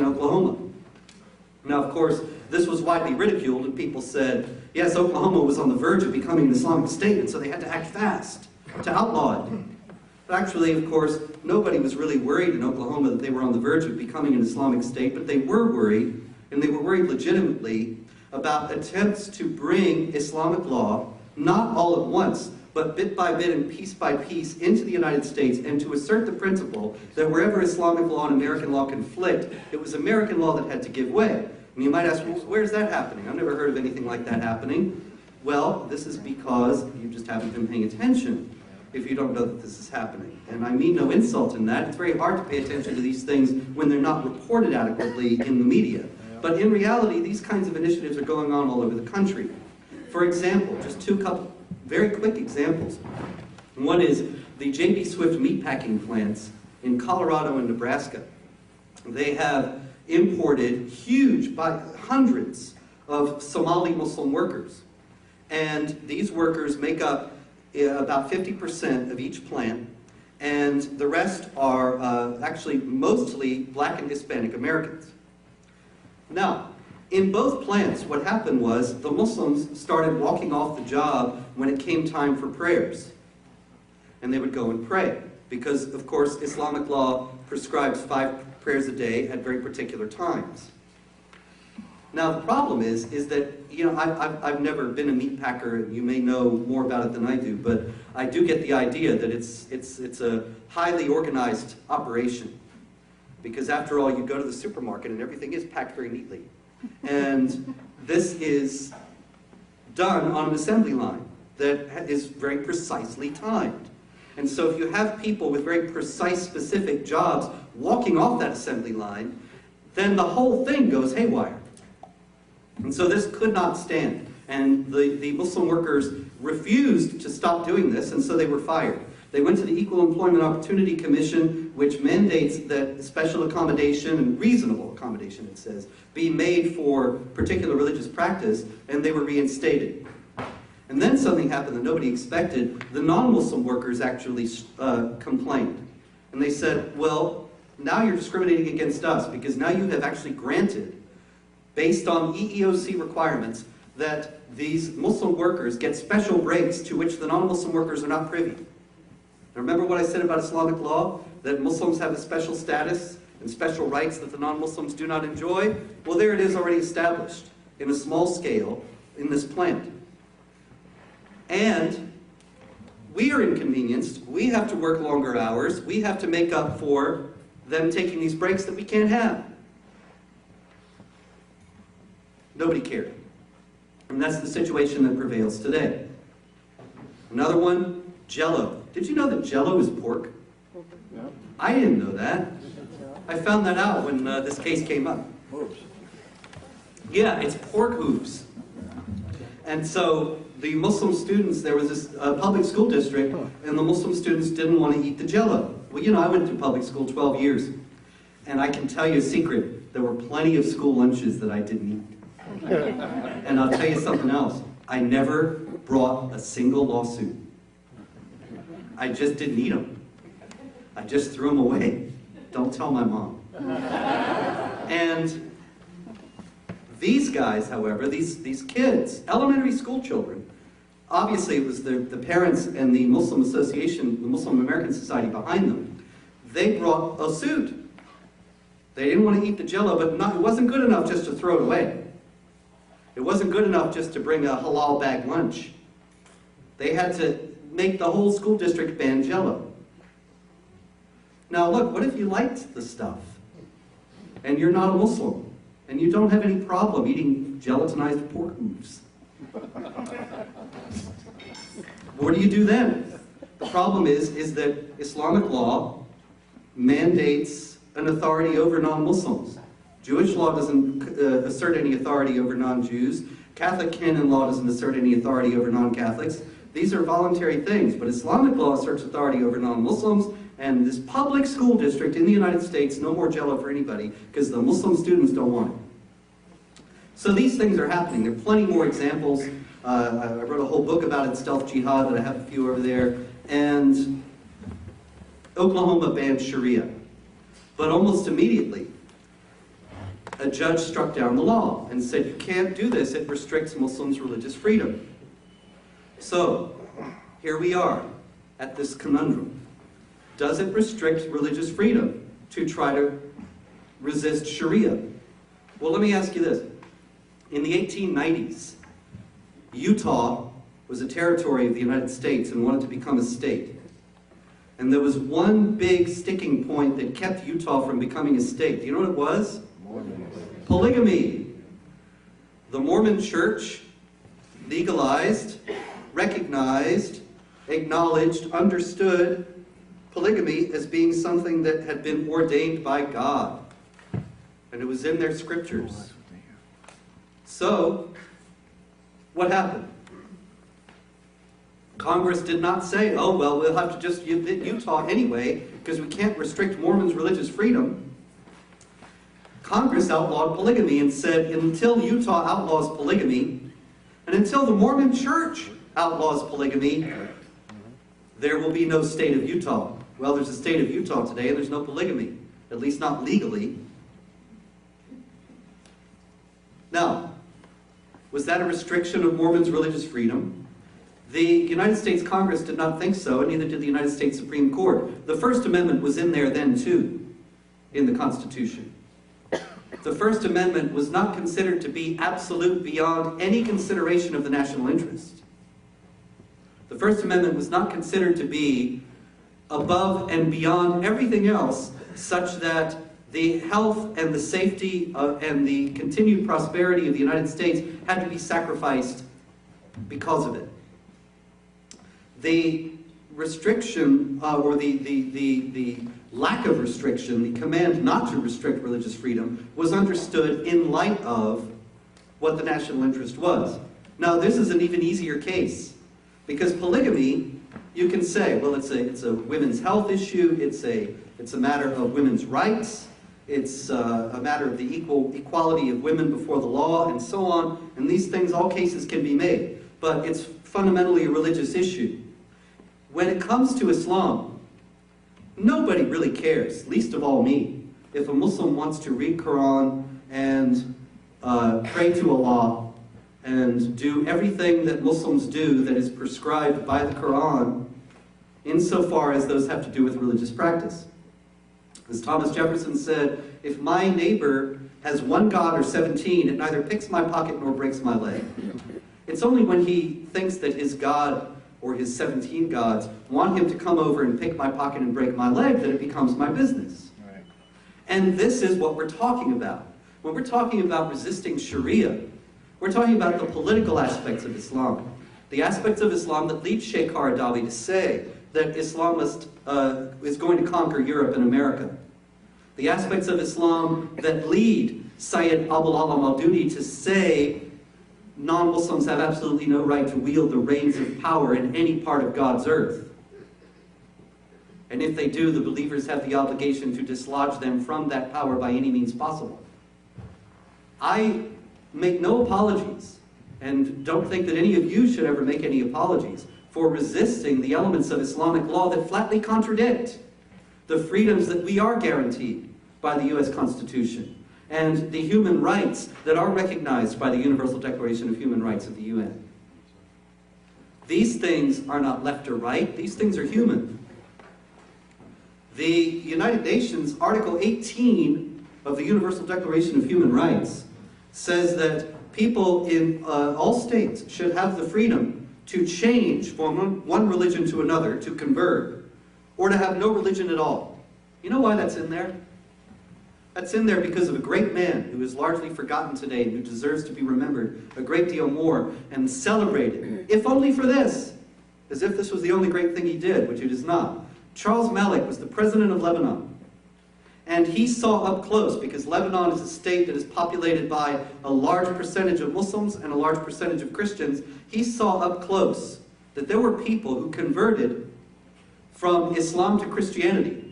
in Oklahoma. Now, of course, this was widely ridiculed, and people said, yes, Oklahoma was on the verge of becoming an Islamic state, and so they had to act fast to outlaw it. But actually, of course, nobody was really worried in Oklahoma that they were on the verge of becoming an Islamic state, but they were worried, and they were worried legitimately, about attempts to bring Islamic law, not all at once, but bit by bit and piece by piece into the United States, and to assert the principle that wherever Islamic law and American law conflict, it was American law that had to give way. And you might ask, well, where's that happening? I've never heard of anything like that happening. Well, this is because you just haven't been paying attention if you don't know that this is happening. And I mean no insult in that. It's very hard to pay attention to these things when they're not reported adequately in the media. But in reality, these kinds of initiatives are going on all over the country. For example, just couple very quick examples. One is the J.B. Swift meatpacking plants in Colorado and Nebraska. They have imported huge, by hundreds, of Somali Muslim workers. And these workers make up about 50% of each plant, and the rest are actually mostly Black and Hispanic Americans. Now, in both plants, what happened was the Muslims started walking off the job when it came time for prayers. And they would go and pray, because, of course, Islamic law prescribes 5 prayers a day at very particular times. Now, the problem is that, you know, I've never been a meat packer, and you may know more about it than I do, but I do get the idea that it's a highly organized operation. Because after all, you go to the supermarket and everything is packed very neatly. And this is done on an assembly line that is very precisely timed. And so if you have people with very precise, specific jobs walking off that assembly line, then the whole thing goes haywire. And so this could not stand. And the Muslim workers refused to stop doing this, and so they were fired. They went to the Equal Employment Opportunity Commission, which mandates that special accommodation, and reasonable accommodation, it says, be made for particular religious practice, and they were reinstated. And then something happened that nobody expected. The non-Muslim workers actually complained. And they said, well, now you're discriminating against us, because now you have actually granted, based on EEOC requirements, that these Muslim workers get special breaks to which the non-Muslim workers are not privy. Remember what I said about Islamic law? That Muslims have a special status and special rights that the non-Muslims do not enjoy? Well, there it is already established in a small scale in this plant. And we are inconvenienced. We have to work longer hours. We have to make up for them taking these breaks that we can't have. Nobody cared. And that's the situation that prevails today. Another one, Jell-O. Did you know that Jell-O is pork? Yeah. I didn't know that. I found that out when this case came up. Hooves. Yeah, it's pork hooves. And so the Muslim students, there was this public school district, and the Muslim students didn't want to eat the Jell-O. Well, you know, I went to public school 12 years, and I can tell you a secret. There were plenty of school lunches that I didn't eat. And I'll tell you something else. I never brought a single lawsuit. I just didn't eat them. I just threw them away. Don't tell my mom. And these guys, however, these kids, elementary school children, obviously it was the parents and the Muslim Association, the Muslim American Society behind them, they brought a suit. They didn't want to eat the Jell-O, but it wasn't good enough just to throw it away. It wasn't good enough just to bring a halal bag lunch. They had to make the whole school district ban Jell-O. Now look, what if you liked the stuff, and you're not a Muslim, and you don't have any problem eating gelatinized pork hooves? What do you do then? The problem is that Islamic law mandates an authority over non-Muslims. Jewish law doesn't assert any authority over non-Jews. Catholic canon law doesn't assert any authority over non-Catholics. These are voluntary things, but Islamic law asserts authority over non-Muslims, and this public school district in the United States, no more Jell-O for anybody, because the Muslim students don't want it. So these things are happening. There are plenty more examples. I wrote a whole book about it, Stealth Jihad, that I have a few over there. And Oklahoma banned Sharia. But almost immediately, judge struck down the law and said, you can't do this, it restricts Muslims' religious freedom. So, here we are at this conundrum. Does it restrict religious freedom to try to resist Sharia? Well, let me ask you this. In the 1890s, Utah was a territory of the United States and wanted to become a state. And there was one big sticking point that kept Utah from becoming a state. Do you know what it was? Polygamy. The Mormon Church legalized, recognized, acknowledged, understood polygamy as being something that had been ordained by God. And it was in their scriptures. So, what happened? Congress did not say, oh, well, we'll have to just hit Utah anyway, because we can't restrict Mormons' religious freedom. Congress outlawed polygamy and said, until Utah outlaws polygamy, and until the Mormon Church outlaws polygamy, there will be no state of Utah. Well, there's a state of Utah today, and there's no polygamy, at least not legally. Now, was that a restriction of Mormons' religious freedom? The United States Congress did not think so, and neither did the United States Supreme Court. The First Amendment was in there then, too, in the Constitution. The First Amendment was not considered to be absolute beyond any consideration of the national interest. The First Amendment was not considered to be above and beyond everything else, such that the health and the safety and the continued prosperity of the United States had to be sacrificed because of it. The restriction, or the lack of restriction, the command not to restrict religious freedom, was understood in light of what the national interest was. Now, this is an even easier case, because polygamy, you can say, well, it's a women's health issue, it's a matter of women's rights, it's a matter of the equality of women before the law, and so on, and these things, all cases can be made, but it's fundamentally a religious issue. When it comes to Islam, nobody really cares, least of all me, if a Muslim wants to read Quran and pray to Allah and do everything that Muslims do that is prescribed by the Quran, insofar as those have to do with religious practice. As Thomas Jefferson said, if my neighbor has one God or 17, it neither picks my pocket nor breaks my leg. It's only when he thinks that his God or his 17 gods want him to come over and pick my pocket and break my leg that it becomes my business. Right. And this is what we're talking about. When we're talking about resisting Sharia, we're talking about the political aspects of Islam. The aspects of Islam that lead Sheikh Qaradawi to say that Islam is going to conquer Europe and America. The aspects of Islam that lead Sayyid Abul Alam al-Duni to say non-Muslims have absolutely no right to wield the reins of power in any part of God's earth. And if they do, the believers have the obligation to dislodge them from that power by any means possible. I make no apologies, and don't think that any of you should ever make any apologies, for resisting the elements of Islamic law that flatly contradict the freedoms that we are guaranteed by the U.S. Constitution and the human rights that are recognized by the Universal Declaration of Human Rights of the UN. These things are not left or right, these things are human. The United Nations, Article 18 of the Universal Declaration of Human Rights, says that people in all states should have the freedom to change from one religion to another, to convert, or to have no religion at all. You know why that's in there? That's in there because of a great man who is largely forgotten today and who deserves to be remembered a great deal more and celebrated, if only for this, as if this was the only great thing he did, which it is not. Charles Malik was the president of Lebanon, and he saw up close, because Lebanon is a state that is populated by a large percentage of Muslims and a large percentage of Christians. He saw up close that there were people who converted from Islam to Christianity.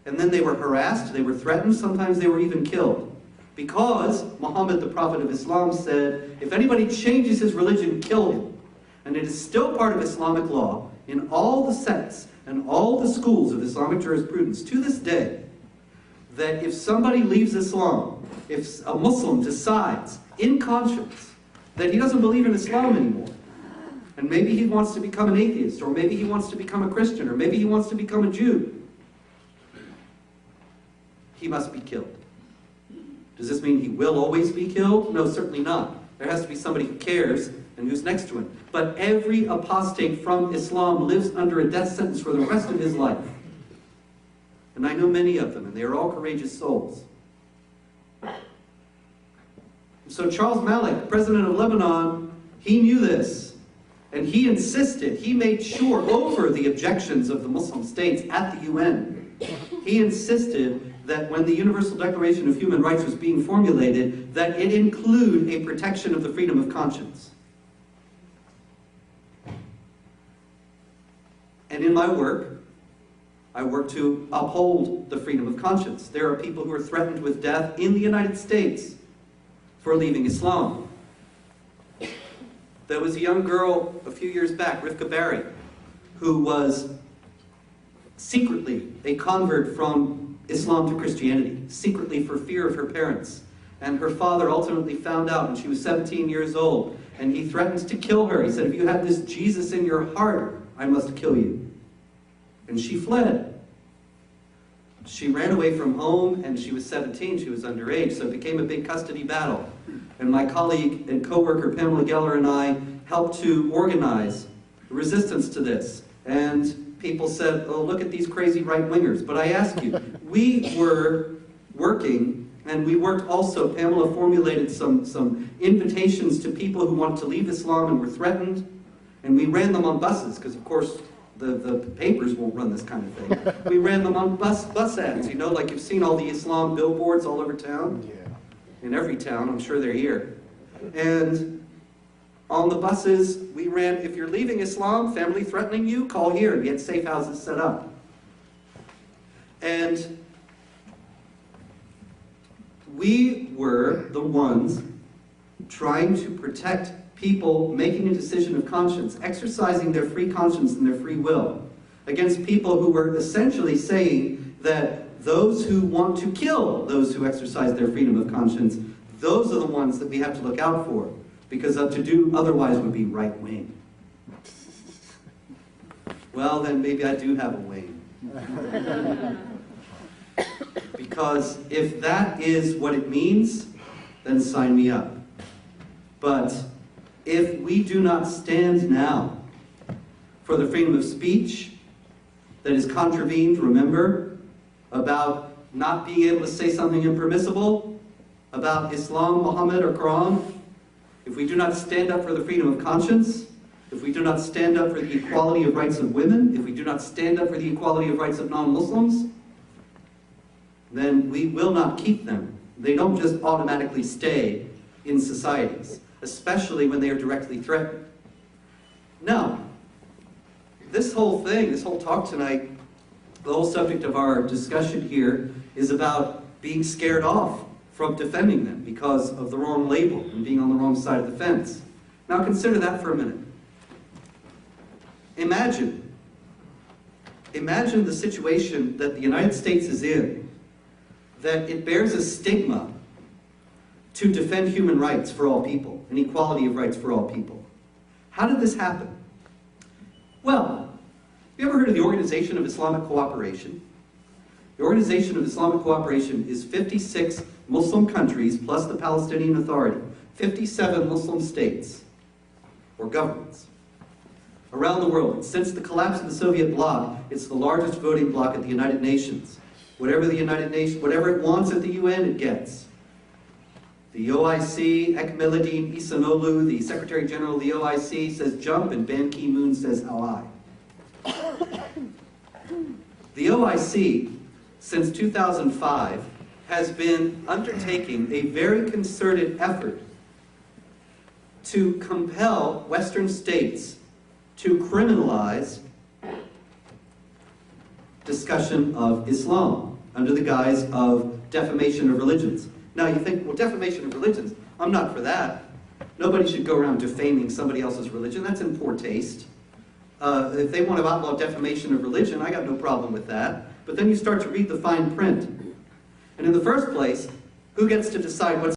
And then they were harassed, they were threatened, sometimes they were even killed. Because Muhammad, the Prophet of Islam, said, if anybody changes his religion, kill him. And it is still part of Islamic law, in all the sects and all the schools of Islamic jurisprudence, to this day, that if somebody leaves Islam, if a Muslim decides in conscience that he doesn't believe in Islam anymore, and maybe he wants to become an atheist, or maybe he wants to become a Christian, or maybe he wants to become a Jew, he must be killed. Does this mean he will always be killed? No, certainly not. There has to be somebody who cares and who's next to him. But every apostate from Islam lives under a death sentence for the rest of his life. And I know many of them, and they are all courageous souls. So Charles Malik, president of Lebanon, he knew this. And he insisted, he made sure, over the objections of the Muslim states at the UN, he insisted that when the Universal Declaration of Human Rights was being formulated, that it include a protection of the freedom of conscience. And in my work, I work to uphold the freedom of conscience. There are people who are threatened with death in the United States for leaving Islam. There was a young girl a few years back, Rivka Barry, who was secretly a convert from Islam to Christianity, secretly for fear of her parents. And her father ultimately found out when she was 17 years old, and he threatened to kill her. He said, if you have this Jesus in your heart, I must kill you. And she fled. She ran away from home, and she was 17, she was underage, so it became a big custody battle. And my colleague and co-worker Pamela Geller and I helped to organize resistance to this. And people said, oh, look at these crazy right-wingers. But I ask you, we were working, and we worked also, Pamela formulated some invitations to people who wanted to leave Islam and were threatened, and we ran them on buses, because of course the papers won't run this kind of thing. We ran them on bus ads, you know, like you've seen all the Islam billboards all over town. Yeah. In every town, I'm sure they're here. And on the buses, we ran, if you're leaving Islam, family threatening you, call here, and we had safe houses set up. And we were the ones trying to protect people making a decision of conscience, exercising their free conscience and their free will, against people who were essentially saying that those who want to kill those who exercise their freedom of conscience, those are the ones that we have to look out for, because to do otherwise would be right-wing. Well, then maybe I do have a wing. Because if that is what it means, then sign me up. But if we do not stand now for the freedom of speech that is contravened, remember, about not being able to say something impermissible about Islam, Muhammad, or Quran, if we do not stand up for the freedom of conscience, if we do not stand up for the equality of rights of women, if we do not stand up for the equality of rights of non-Muslims, then we will not keep them. They don't just automatically stay in societies, especially when they are directly threatened. Now, this whole thing, this whole talk tonight, the whole subject of our discussion here is about being scared off from defending them because of the wrong label and being on the wrong side of the fence. Now consider that for a minute. Imagine the situation that the United States is in, that it bears a stigma to defend human rights for all people and equality of rights for all people. How did this happen? Well, have you ever heard of the Organization of Islamic Cooperation? The Organization of Islamic Cooperation is 56 Muslim countries plus the Palestinian Authority, 57 Muslim states or governments around the world. And since the collapse of the Soviet bloc, it's the largest voting bloc at the United Nations. Whatever it wants at the UN, it gets. The OIC, Ekmeladin Isanolu, the Secretary General of the OIC, says jump, and Ban Ki-moon says how high. The OIC, since 2005, has been undertaking a very concerted effort to compel Western states to criminalize discussion of Islam under the guise of defamation of religions. Now you think, well, defamation of religions, I'm not for that. Nobody should go around defaming somebody else's religion. That's in poor taste. If they want to outlaw defamation of religion, I got no problem with that. But then you start to read the fine print. And in the first place, who gets to decide what's